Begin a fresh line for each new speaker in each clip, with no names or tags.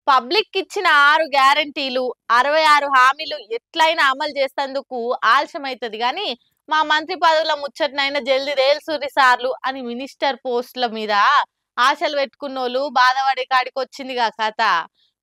Public ఇచ్చిన 6 గ్యారంటీలు 66 హామీలు ఎట్లయినా అమలు చేసేందుకు ఆలస్యమైతది గాని మా మంత్రి పదవుల ముచ్చటనైనా జల్ది తేల్సురి సార్లు అని మినిస్టర్ పోస్టుల మీద ఆశలు పెట్టుకున్నోళ్ళు బాధపడే కాడికి వచ్చిందిగా కథ.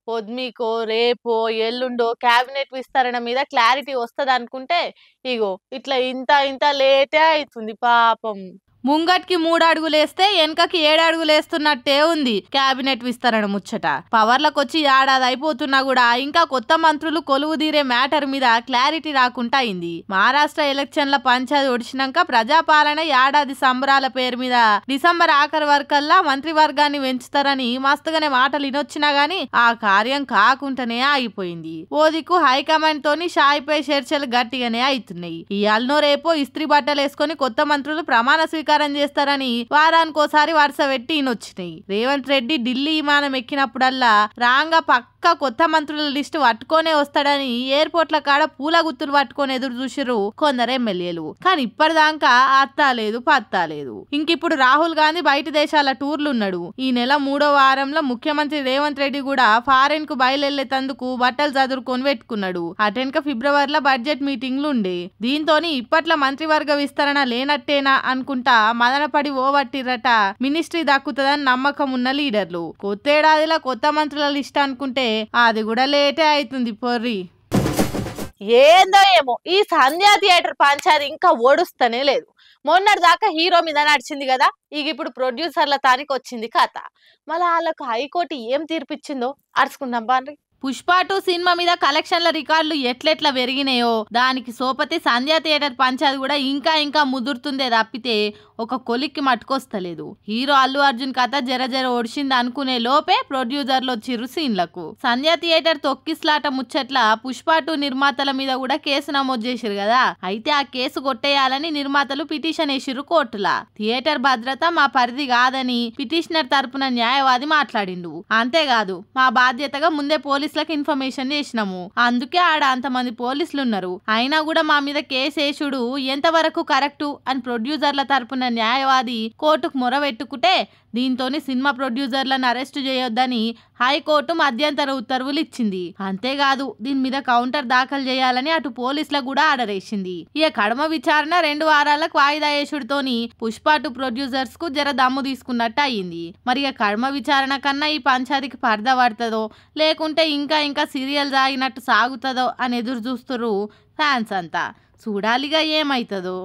పొద్దుమీకో రేపో ఎల్లుండో క్యాబినెట్ విస్తరణ మీద క్లారిటీ వస్తది అనుకుంటే ఇగో ఇట్లా ఇంత ఇంత లేటే అవుతుంది పాపం. ముంగట్కి 3 అడుగులేస్తే వెనకకి 7 అడుగులేస్తున్నట్టే ఉంది క్యాబినెట్ విస్తరణ ముచ్చట. పవర్లకు వచ్చి ఏడాది అయిపోతున్నా కూడా ఇంకా కొత్త మంత్రులు కొలువు తీరే మ్యాటర్ మీద క్లారిటీ రాకుండా అయింది. మహారాష్ట్ర ఎలక్షన్ల పంచాది ఒడిచినాక ప్రజాపాలన ఏడాది సంబరాల పేరు మీద డిసెంబర్ ఆఖరి వరకల్లా మంత్రివర్గాన్ని పెంచుతారని మస్తుగానే మాటలు వినొచ్చినా గానీ ఆ కార్యం కాకుండానే ఆగిపోయింది. ఓ దిక్కు హైకమాండ్ తోని షాయిపై చర్చలు గట్టిగానే అవుతున్నాయి. ఇయాలనో రేపో ఇస్త్రీ బట్టలు వేసుకొని కొత్త మంత్రులు ప్రమాణ స్వీకారం చేస్తారని వారానికోసారి వరుస పెట్టి ఈయనొచ్చినాయి. రేవంత్ రెడ్డి ఢిల్లీ విమానం ఎక్కినప్పుడల్లా రాంగా పక్క కొత్త మంత్రుల లిస్టు పట్టుకొనే వస్తాడని ఎయిర్పోర్ట్ల కాడ పూల గుత్తులు పట్టుకొని ఎదురు చూసిరు కొందరు ఎమ్మెల్యేలు. కానీ ఇప్పటిదాకా అత్తా లేదు పత్తా లేదు. ఇంకిప్పుడు రాహుల్ గాంధీ బయట దేశాల టూర్లు ఉన్నాడు. ఈ నెల 3వ వారంలో ముఖ్యమంత్రి రేవంత్ రెడ్డి కూడా ఫారెన్ కు బయలుదేరేందుకు బట్టలు చదురుకొని పెట్టుకున్నాడు. అటెన్క ఫిబ్రవరిలో బడ్జెట్ మీటింగ్లు ఉండే. దీంతోని ఇప్పట్ల మంత్రివర్గ విస్తరణ లేనట్టేనా అనుకుంటా మదనపడి ఓవట్టిరట మినిస్ట్రీ దక్కుతుందని నమ్మకం ఉన్న లీడర్లు. కొత్తేడాదిలో కొత్త మంత్రుల లిస్ట్ అనుకుంటే అది కూడా లేటే అవుతుంది పొర్రి. ఏందో ఏమో ఈ సంధ్యా థియేటర్ పంచాది ఇంకా ఓడుస్తూనే లేదు. మొన్నటి దాకా హీరో మీద నడిచింది కదా, ఇక ఇప్పుడు ప్రొడ్యూసర్ల తానికి వచ్చింది కథ. మళ్ళీ వాళ్ళకు హైకోర్టు ఏం తీర్పిచ్చిందో అరుచుకుందాం బాండ్రి. పుష్ప 2 సినిమా మీద కలెక్షన్ల రికార్డులు ఎట్లెట్లా పెరిగినాయో దానికి సోపతి సంధ్యా థియేటర్ పంచాది కూడా ఇంకా ఇంకా ముదురుతుందే తప్పితే ఒక కొలిక్కి మట్టుకొస్తలేదు. హీరో అల్లు అర్జున్ కథ జర జర ఒడిచింది అనుకునే లోపే ప్రొడ్యూసర్లు వచ్చిర్రు సీన్లకు. సంధ్యా థియేటర్ తొక్కిస్లాట ముచ్చట్ల పుష్ప 2 నిర్మాతల మీద కూడా కేసు నమోదు చేసిరు కదా. అయితే ఆ కేసు కొట్టేయాలని నిర్మాతలు పిటిషన్ వేసిర్రు కోర్టులా. థియేటర్ భద్రత మా పరిధి కాదని పిటిషనర్ తరపున న్యాయవాది మాట్లాడిండు. అంతేకాదు మా బాధ్యతగా ముందే పోలీసులకు ఇన్ఫర్మేషన్ చేసినాము, అందుకే ఆడ అంతమంది పోలీసులు ఉన్నారు, అయినా కూడా మా మీద కేసు వేసుడు ఎంతవరకు కరెక్టు అని ప్రొడ్యూసర్ల తరపున న్యాయవాది కోర్టుకు మొరబెట్టుకుంటే దీంతోని సినిమా ప్రొడ్యూసర్లను అరెస్టు చేయొద్దని హైకోర్టు మధ్యంతర ఉత్తర్వులు ఇచ్చింది. అంతేకాదు దీని మీద కౌంటర్ దాఖలు చేయాలని అటు పోలీసులకు కూడా ఆర్డర్ వేసింది. ఇక కడమ విచారణ 2 వారాలకు వాయిదా వేసుడుతోని పుష్ప 2 ప్రొడ్యూసర్స్ కు జర దమ్ము తీసుకున్నట్టు అయ్యింది. మరి ఇక కడమ విచారణ కన్నా ఈ పంచాదికి పరదా పడుతుందో లేకుంటే ఇంకా ఇంకా సీరియల్ సాగినట్టు సాగుతుందో అని ఎదురు చూస్తున్నారు ఫ్యాన్స్ అంతా. చూడాలిగా ఏమైతుందో.